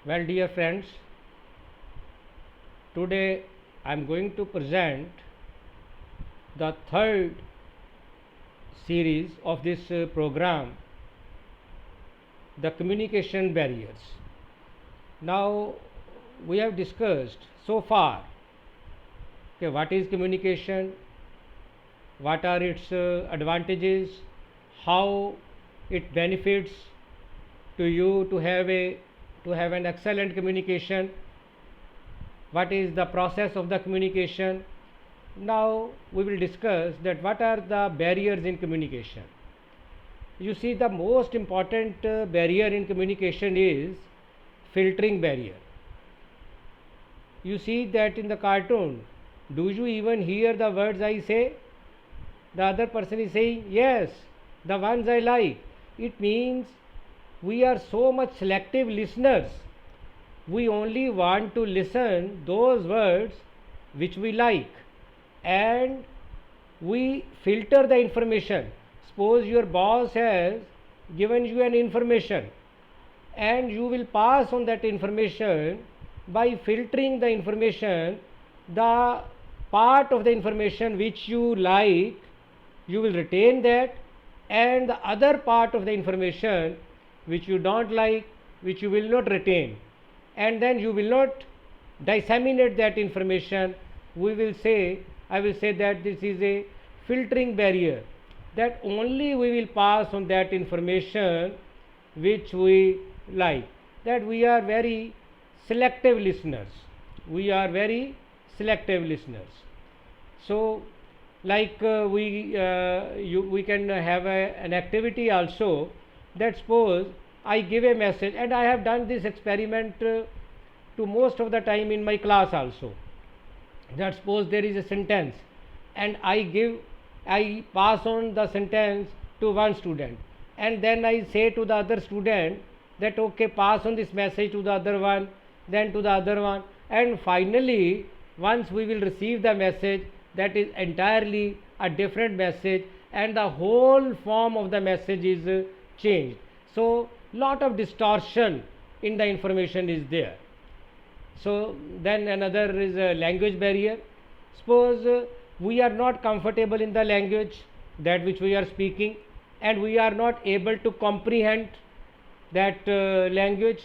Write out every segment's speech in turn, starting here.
Well, dear friends, today I am going to present the third series of this program, the communication barriers. Now, we have discussed so far okay, what is communication, what are its advantages, how it benefits to you to have an excellent communication, what is the process of the communication. Now we will discuss that what are the barriers in communication. You see, the most important barrier in communication is filtering barrier. You see that in the cartoon, do you even hear the words I say? The other person is saying yes, the ones I like. It means we are so much selective listeners. We only want to listen those words which we like, and we filter the information. Suppose your boss has given you an information and you will pass on that information. By filtering the information, the part of the information which you like, you will retain that, and the other part of the information which you don't like, which you will not retain, and then you will not disseminate that information. I will say that this is a filtering barrier, that only we will pass on that information which we like, that we are very selective listeners. We are very selective listeners. So like we can have an activity also, that suppose I give a message, and I have done this experiment to most of the time in my class also, that suppose there is a sentence and I pass on the sentence to one student, and then I say to the other student that okay, pass on this message to the other one, then to the other one, and finally once we will receive the message, that is entirely a different message, and the whole form of the message is changed. So lot of distortion in the information is there. So then another is a language barrier. Suppose we are not comfortable in the language that which we are speaking, and we are not able to comprehend that language,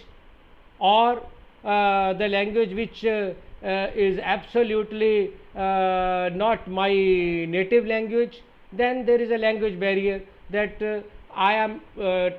or the language which is absolutely not my native language, then there is a language barrier, that I am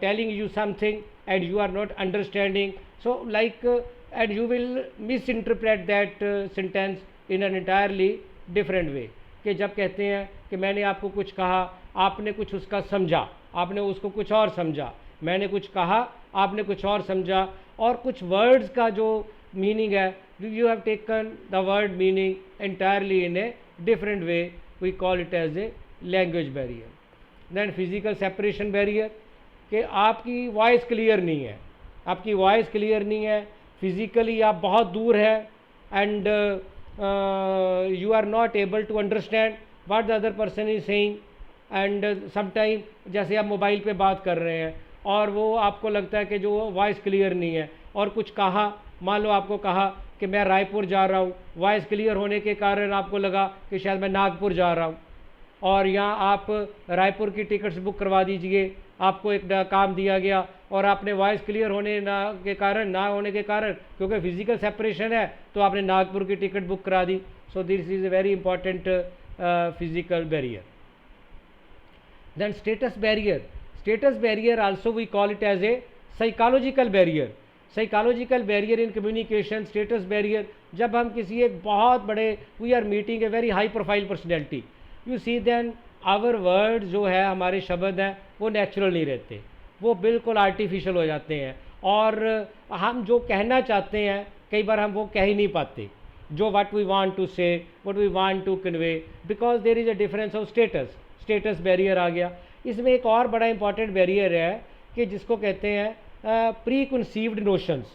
telling you something and you are not understanding. So like and you will misinterpret that sentence in an entirely different way. कि जब कहते हैं कि मैंने आपको कुछ कहा, आपने कुछ उसका समझा, आपने उसको कुछ और समझा, मैंने कुछ कहा, आपने कुछ और समझा, और कुछ वर्ड्स का जो मीनिंग है, you have taken the word meaning entirely in a different way. We call it as a language barrier. Then physical separation barrier, कि आपकी वॉइस क्लियर नहीं है, आपकी वॉइस क्लियर नहीं है, फिजिकली आप बहुत दूर है, and you are not able to understand what the other person is saying. And sometime जैसे आप मोबाइल पे बात कर रहे हैं और वो आपको लगता है कि जो वॉइस क्लियर नहीं है, और कुछ कहा, मान लो आपको कहा कि मैं रायपुर जा रहा हूँ, वॉइस क्लियर होने के कारण आपको लगा कि शायद मैं नागपुर जा रहा हूँ, और यहाँ आप रायपुर की टिकट्स बुक करवा दीजिए, आपको एक काम दिया गया, और आपने वॉइस क्लियर होने ना होने के कारण, क्योंकि फिजिकल सेपरेशन है, तो आपने नागपुर की टिकट बुक करा दी. So this is a very important physical barrier. Then status barrier also we call it as a psychological barrier. Psychological barrier in communication, status barrier, जब हम किसी एक बहुत बड़े, we are meeting a very high profile personality, you see then our words जो है, हमारे शब्द हैं, वो नेचुरल नहीं रहते, वो बिल्कुल आर्टिफिशियल हो जाते हैं, और हम जो कहना चाहते हैं कई बार हम वो कह ही नहीं पाते, जो what we want to say, what we want to convey, because there is a difference of status barrier आ गया. इसमें एक और बड़ा इंपॉर्टेंट बैरियर है कि जिसको कहते हैं प्री कंसीव्ड नोशंस.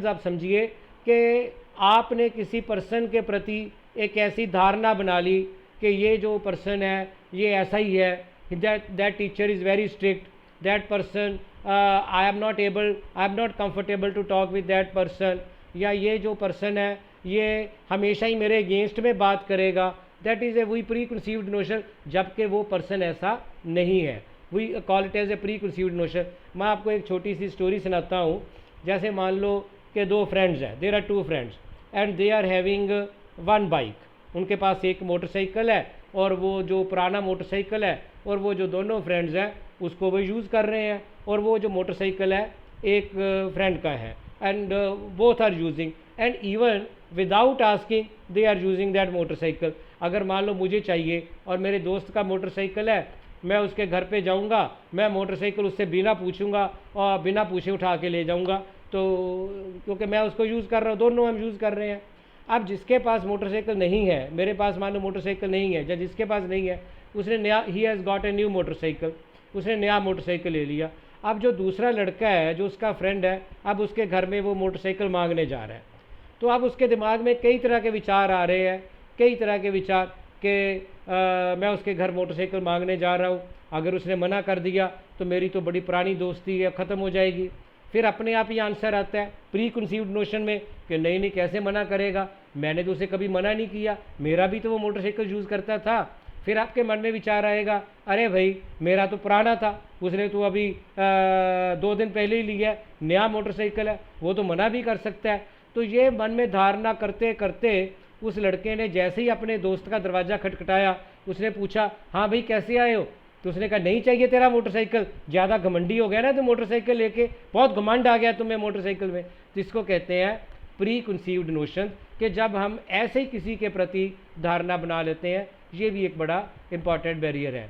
आप समझिए कि आपने किसी पर्सन के प्रति एक ऐसी धारणा बना ली कि ये जो पर्सन है ये ऐसा ही है, that teacher is very strict, that person I am not comfortable to talk with that person, या ये जो पर्सन है ये हमेशा ही मेरे अगेंस्ट में बात करेगा, that is a we preconceived notion, जबकि वो पर्सन ऐसा नहीं है। We call it as a preconceived notion. मैं आपको एक छोटी सी स्टोरी सुनाता हूँ। जैसे मान लो कि दो फ्रेंड्स हैं, there are two friends and they are having one bike. उनके पास एक मोटरसाइकिल है और वो जो पुराना मोटरसाइकिल है और वो जो दोनों फ्रेंड्स हैं उसको वो यूज़ कर रहे हैं, और वो जो मोटरसाइकिल है एक फ्रेंड का है, and both are using and even without asking they are using that motorcycle. अगर मान लो मुझे चाहिए और मेरे दोस्त का मोटरसाइकिल है, मैं उसके घर पे जाऊंगा, मैं मोटरसाइकिल उससे बिना पूछूंगा और बिना पूछे उठा के ले जाऊंगा, तो क्योंकि मैं उसको यूज़ कर रहा हूँ, दोनों हम यूज़ कर रहे हैं। अब जिसके पास मोटरसाइकिल नहीं है, मेरे पास मान लो मोटरसाइकिल नहीं है, या जिसके पास नहीं है उसने नया, he has got a new motorcycle, उसने नया मोटरसाइकिल ले लिया। अब जो दूसरा लड़का है जो उसका फ्रेंड है, अब उसके घर में वो मोटरसाइकिल मांगने जा रहा है, तो अब उसके दिमाग में कई तरह के विचार आ रहे हैं, कई तरह के विचार कि मैं उसके घर मोटरसाइकिल मांगने जा रहा हूँ, अगर उसने मना कर दिया तो मेरी तो बड़ी पुरानी दोस्ती है, ख़त्म हो जाएगी। फिर अपने आप ही आंसर आता है प्री कंसीव्ड नोशन में कि नहीं नहीं, कैसे मना करेगा, मैंने तो उसे कभी मना नहीं किया, मेरा भी तो वो मोटरसाइकिल यूज़ करता था। फिर आपके मन में विचार आएगा, अरे भाई मेरा तो पुराना था, उसने तो अभी 2 दिन पहले ही लिया है, नया मोटरसाइकिल है, वो तो मना भी कर सकता है। तो ये मन में धारणा करते करते उस लड़के ने जैसे ही अपने दोस्त का दरवाज़ा खटखटाया, उसने पूछा, हाँ भाई कैसे आए हो? तो उसने कहा, नहीं चाहिए तेरा मोटरसाइकिल, ज़्यादा घमंडी हो गया ना तो मोटरसाइकिल लेके, बहुत घमंड आ गया तुम्हें मोटरसाइकिल में। तो इसको कहते हैं प्री कंसीव्ड नोशन, कि जब हम ऐसे ही किसी के प्रति धारणा बना लेते हैं, ये भी एक बड़ा इंपॉर्टेंट बैरियर है।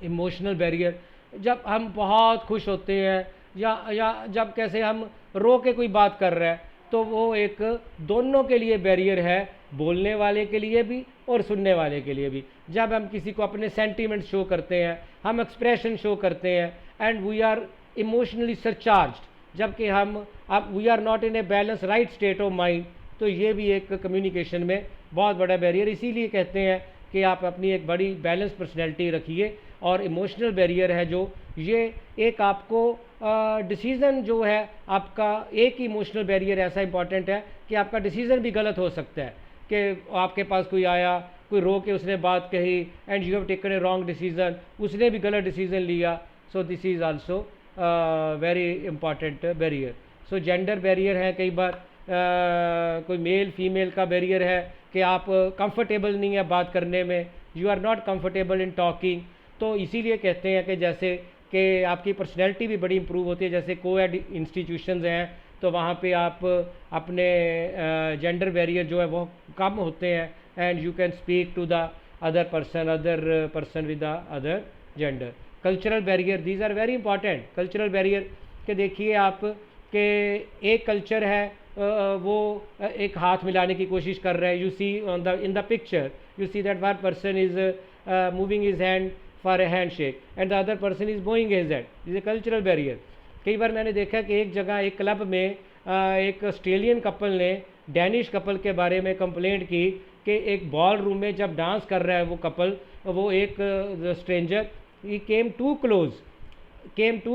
इमोशनल बैरियर, जब हम बहुत खुश होते हैं या जब कैसे हम रो के कोई बात कर रहा है, तो वो एक दोनों के लिए बैरियर है, बोलने वाले के लिए भी और सुनने वाले के लिए भी। जब हम किसी को अपने सेंटीमेंट शो करते हैं, हम एक्सप्रेशन शो करते हैं, and we are emotionally surcharged, जबकि हम अब we are not in a balance right state of mind, तो ये भी एक कम्युनिकेशन में बहुत बड़ा बैरियर। इसीलिए कहते हैं कि आप अपनी एक बड़ी बैलेंस पर्सनैलिटी रखिए। और इमोशनल बैरियर है जो, ये एक आपको डिसीज़न जो है आपका, एक इमोशनल बैरियर ऐसा इंपॉर्टेंट है कि आपका डिसीज़न भी गलत हो सकता है, कि आपके पास कोई आया, कोई रो के उसने बात कही, and you have taken a wrong decision, उसने भी गलत डिसीज़न लिया। सो this is also very important barrier. So gender barrier है, कई बार कोई मेल फीमेल का बैरियर है कि आप कंफर्टेबल नहीं है बात करने में, you are not comfortable in talking. तो इसीलिए कहते हैं कि जैसे कि आपकी पर्सनैलिटी भी बड़ी इंप्रूव होती है। जैसे कोएड इंस्टीट्यूशंस हैं तो वहाँ पे आप अपने जेंडर बैरियर जो है वो कम होते हैं, and you can speak to the other person with the other gender. Cultural barrier, these are very important. Cultural barrier के देखिए आप कि एक कल्चर है वो एक हाथ मिलाने की कोशिश कर रहा है, you see on the in the picture you see that one person is moving his hand for a handshake and the other person is bowing his head, is a cultural barrier. कई बार मैंने देखा कि एक जगह एक club में एक ऑस्ट्रेलियन कपल ने डैनिश कपल के बारे में कंप्लेंट की कि एक बॉल रूम में जब डांस कर रहा है वो कपल, वो एक स्ट्रेंजर ही केम टू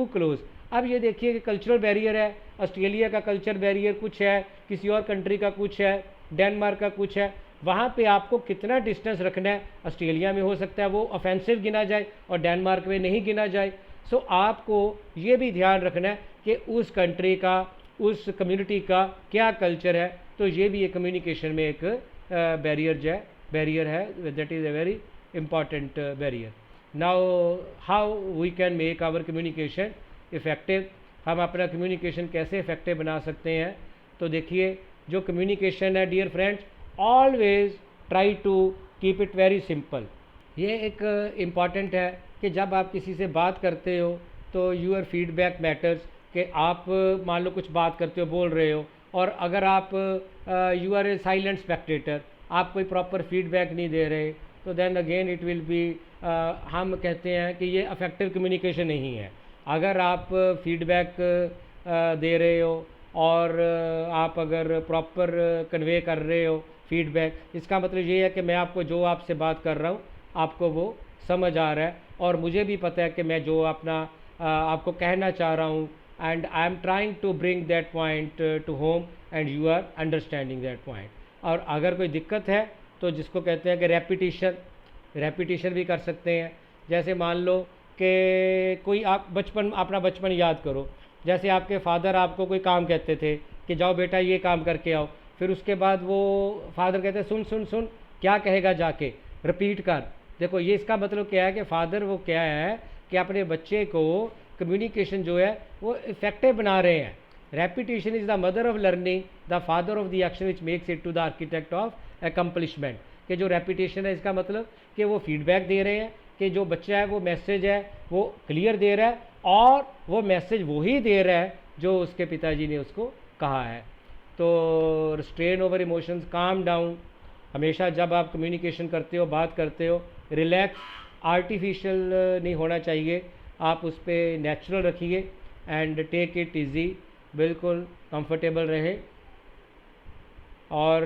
क्लोज। अब ये देखिए कि कल्चरल बैरियर है, ऑस्ट्रेलिया का कल्चर बैरियर कुछ है, किसी और कंट्री का कुछ है, डेनमार्क का कुछ है। वहाँ पे आपको कितना डिस्टेंस रखना है, ऑस्ट्रेलिया में हो सकता है वो ऑफेंसिव गिना जाए और डेनमार्क में नहीं गिना जाए। सो आपको ये भी ध्यान रखना है कि उस कंट्री का, उस कम्युनिटी का क्या कल्चर है। तो ये भी एक कम्युनिकेशन में एक बैरियर है, that is a very important barrier. Now how we can make our communication effective, हम अपना कम्युनिकेशन कैसे इफ़ेक्टिव बना सकते हैं। तो देखिए जो कम्युनिकेशन है dear friends, always try to keep it very simple. ये एक इम्पॉर्टेंट है कि जब आप किसी से बात करते हो तो यूर फीडबैक मैटर्स, कि आप मान लो कुछ बात करते हो, बोल रहे हो, और अगर आप you are a silent spectator, आप कोई प्रॉपर फीडबैक नहीं दे रहे, तो then again it will be, हम कहते हैं कि ये अफेक्टिव कम्युनिकेशन नहीं है। अगर आप फीडबैक दे रहे हो और आप अगर प्रॉपर कन्वे कर रहे हो फीडबैक, इसका मतलब ये है कि मैं आपको जो आपसे बात कर रहा हूँ आपको वो समझ आ रहा है, और मुझे भी पता है कि मैं जो अपना आपको कहना चाह रहा हूँ, and I am trying to bring that point to home and you are understanding that point. और अगर कोई दिक्कत है तो जिसको कहते हैं कि रेपिटेशन भी कर सकते हैं। जैसे मान लो कि कोई आप अपना बचपन याद करो, जैसे आपके फादर आपको कोई काम कहते थे कि जाओ बेटा ये काम करके आओ, फिर उसके बाद वो फादर कहते सुन सुन सुन क्या कहेगा जाके रिपीट कर। देखो ये इसका मतलब क्या है कि फादर वो क्या है कि अपने बच्चे को कम्युनिकेशन जो है वो इफेक्टिव बना रहे हैं। Repetition is the mother of learning, the father of the action which makes it to the architect of accomplishment. कि जो रेपिटेशन है इसका मतलब कि वो फीडबैक दे रहे हैं कि जो बच्चा है वो मैसेज है वो क्लियर दे रहा है, और वो मैसेज वही दे रहा है जो उसके पिताजी ने उसको कहा है। तो restrain over emotions, calm down. हमेशा जब आप कम्युनिकेशन करते हो, बात करते हो, रिलैक्स, आर्टिफिशियल नहीं होना चाहिए, आप उस पर नेचुरल रखिए एंड टेक इट इजी, बिल्कुल कंफर्टेबल रहे। और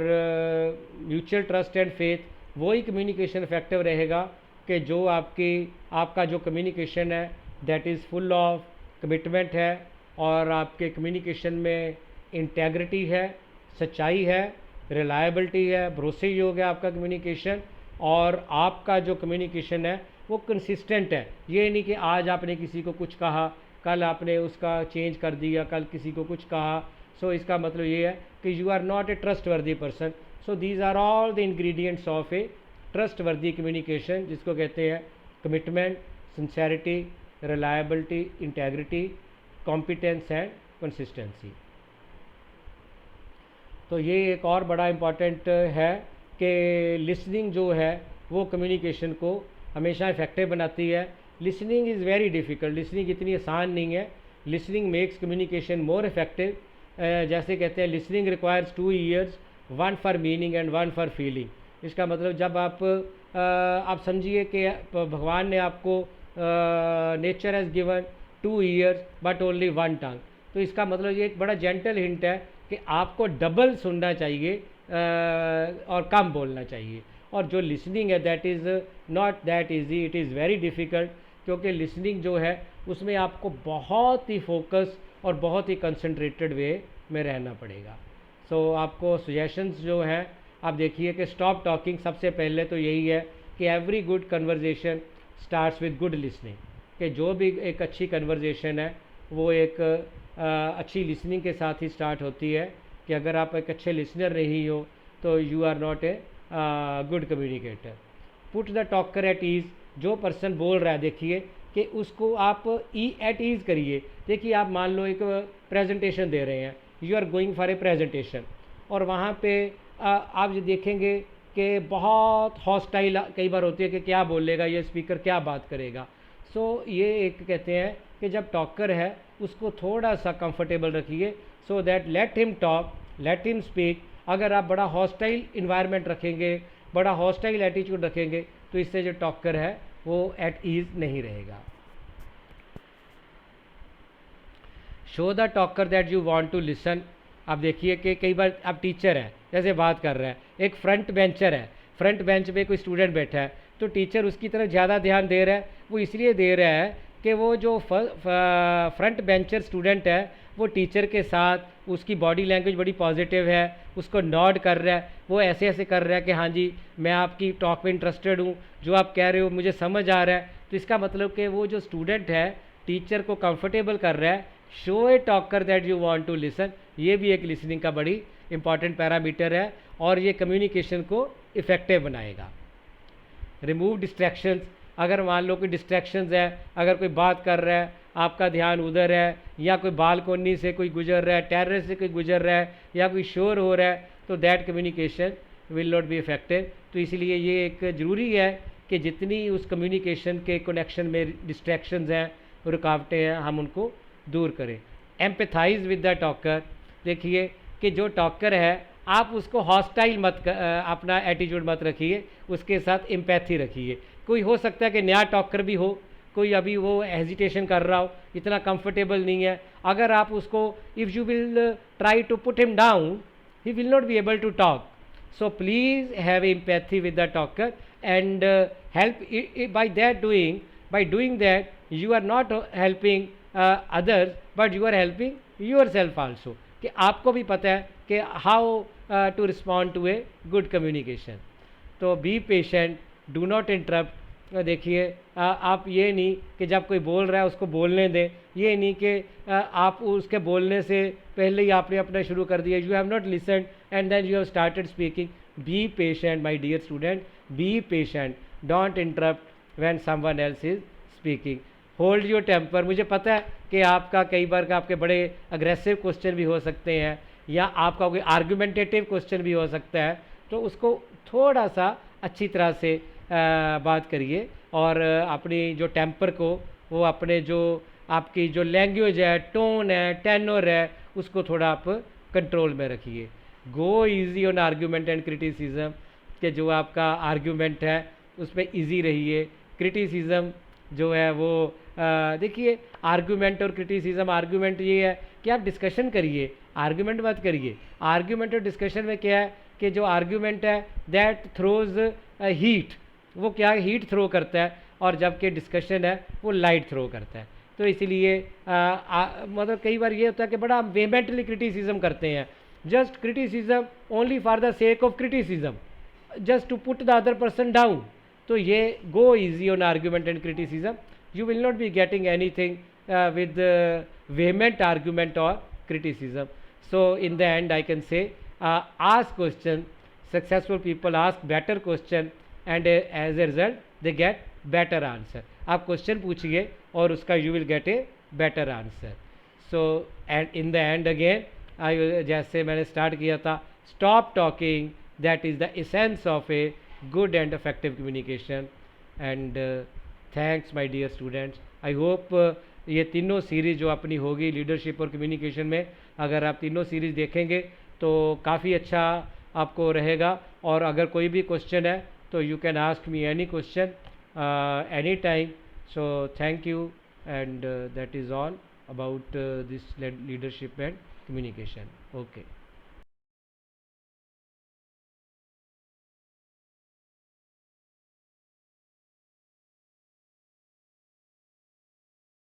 म्यूचुअल ट्रस्ट एंड फेथ, वही कम्युनिकेशन इफेक्टिव रहेगा कि जो आपका जो कम्युनिकेशन है that is full of commitment है, और आपके कम्युनिकेशन में इंटेग्रिटी है, सच्चाई है, रिलायबिलिटी है, भरोसेयोग है आपका कम्युनिकेशन, और आपका जो कम्युनिकेशन है वो कंसिस्टेंट है। ये नहीं कि आज आपने किसी को कुछ कहा, कल आपने उसका चेंज कर दिया, कल किसी को कुछ कहा। सो इसका मतलब ये है कि you are not a trustworthy person. So these are all the ingredients of a trustworthy communication, जिसको कहते हैं commitment, sincerity, reliability, integrity, competence and consistency. तो ये एक और बड़ा इम्पॉर्टेंट है कि लिसनिंग जो है वो कम्युनिकेशन को हमेशा इफेक्टिव बनाती है। Listening is very difficult, listening इतनी आसान नहीं है। Listening makes communication more effective. जैसे कहते हैं listening requires 2 years, 1 for meaning and 1 for feeling. इसका मतलब जब आप समझिए कि भगवान ने आपको nature has given 2 years but only 1 टंग, तो इसका मतलब ये एक बड़ा जेंटल हिंट है कि आपको डबल सुनना चाहिए और कम बोलना चाहिए। और जो लिसनिंग है that is not that easy, it is very difficult, क्योंकि लिसनिंग जो है उसमें आपको बहुत ही फोकस और बहुत ही कंसंट्रेटेड वे में रहना पड़ेगा। सो आपको सजेशंस जो हैं, आप देखिए कि स्टॉप टॉकिंग, सबसे पहले तो यही है कि every good conversation starts with good listening. कि जो भी एक अच्छी कन्वर्जेशन है वो एक अच्छी लिसनिंग के साथ ही स्टार्ट होती है। कि अगर आप एक अच्छे लिसनर नहीं हो तो you are not a good communicator. Put the talker at ease, जो पर्सन बोल रहा है देखिए कि उसको आप एट ईज़ करिए। देखिए आप मान लो एक प्रेजेंटेशन दे रहे हैं, you are going for a presentation, और वहाँ पे आप ये देखेंगे कि बहुत हॉस्टाइल कई बार होती है कि क्या बोलेगा ये स्पीकर, क्या बात करेगा। सो ये एक कहते हैं कि जब टॉकर है उसको थोड़ा सा कंफर्टेबल रखिए, so that let him talk, let him speak. अगर आप बड़ा हॉस्टाइल इन्वायरमेंट रखेंगे, बड़ा हॉस्टाइल एटीट्यूड रखेंगे, तो इससे जो टॉकर है वो एट ईज़ नहीं रहेगा। Show the talker that you want to listen. आप देखिए कि कई बार आप टीचर हैं, जैसे बात कर रहे हैं, एक फ्रंट बेंचर है, फ्रंट बेंच पे कोई स्टूडेंट बैठा है, तो टीचर उसकी तरफ ज़्यादा ध्यान दे रहा है। वो इसलिए दे रहा है कि वो जो फ्रंट बेंचर स्टूडेंट है वो टीचर के साथ उसकी बॉडी लैंग्वेज बड़ी पॉजिटिव है, उसको नॉड कर रहा है, वो ऐसे ऐसे कर रहा है कि हाँ जी मैं आपकी टॉक में इंटरेस्टेड हूँ, जो आप कह रहे हो मुझे समझ आ रहा है। तो इसका मतलब कि वो जो स्टूडेंट है टीचर को कंफर्टेबल कर रहा है। Show a talker that you want to listen, ये भी एक लिसनिंग का बड़ी इंपॉर्टेंट पैरामीटर है, और ये कम्युनिकेशन को इफ़ेक्टिव बनाएगा। रिमूव डिस्ट्रैक्शंस, अगर मान लो कोई डिस्ट्रैक्शंस है, अगर कोई बात कर रहा है आपका ध्यान उधर है, या कोई बालकोनी से कोई गुजर रहा है, टेरेस से कोई गुजर रहा है, या कोई शोर हो रहा है, तो that communication will not be effective. तो इसलिए ये एक ज़रूरी है कि जितनी उस कम्युनिकेशन के कनेक्शन में डिस्ट्रैक्शंस हैं, रुकावटें हैं, हम उनको दूर करें। एम्पैथाइज विद द टॉकर, देखिए कि जो टॉकर है आप उसको हॉस्टाइल मत अपना एटीट्यूड मत रखिए, उसके साथ एम्पैथी रखिए। कोई हो सकता है कि नया टॉकर भी हो, कोई अभी वो हेजिटेशन कर रहा हो, इतना कंफर्टेबल नहीं है, अगर आप उसको if you will try to put him down he will not be able to talk. So please have empathy with the talker and help by doing that you are not helping others, but you are helping yourself also, कि आपको भी पता है कि how to respond to a good communication. तो be patient, do not interrupt. देखिए आप ये नहीं कि जब कोई बोल रहा है उसको बोलने दें, ये नहीं कि आप उसके बोलने से पहले ही आपने अपना शुरू कर दिया. You have not listen and then you have started speaking. Be patient my dear student, be patient, don't interrupt when someone else is speaking. Hold your temper. मुझे पता है कि आपका कई बार का आपके बड़े अग्रेसिव क्वेश्चन भी हो सकते हैं, या आपका कोई आर्गुमेंटेटिव क्वेश्चन भी हो सकता है, तो उसको थोड़ा सा अच्छी तरह से बात करिए, और अपनी जो टेम्पर को, वो अपने जो आपकी जो लैंग्वेज है, टोन है, टेनर है, उसको थोड़ा आप कंट्रोल में रखिए. गो easy on argument and criticism, कि जो आपका आर्ग्यूमेंट है उस पर ईजी रहिए. क्रिटिसिज्म जो है वो देखिए, आर्ग्यूमेंट और क्रिटिसिज्म, आर्ग्यूमेंट ये है कि आप डिस्कशन करिए, आर्ग्यूमेंट मत करिए. आर्ग्यूमेंट और डिस्कशन में क्या है कि जो आर्ग्यूमेंट है दैट थ्रोज हीट, वो क्या हीट थ्रो करता है, और जबकि डिस्कशन है वो लाइट थ्रो करता है. तो इसीलिए मतलब कई बार ये होता है कि बड़ा वेहेमेंटली क्रिटिसिज्म करते हैं, just criticism only for the sake of criticism, just to put the other person down. तो ये go easy on argument and criticism. You will not be getting anything with vehement argument or criticism. So in the end I can say, ask question. Successful people ask better question, and as a result they get better answer. आप question पूछिए और उसका you will get a better answer. So and in the end again, जैसे मैंने start किया था, stop talking, that is the essence of a good and effective communication. And thanks my dear students. I hope ये तीनों series जो अपनी होगी leadership और कम्युनिकेशन में, अगर आप तीनों सीरीज़ देखेंगे तो काफ़ी अच्छा आपको रहेगा. और अगर कोई भी क्वेश्चन है तो you can ask me any question any time. So thank you, and that is all about this leadership and communication. Okay.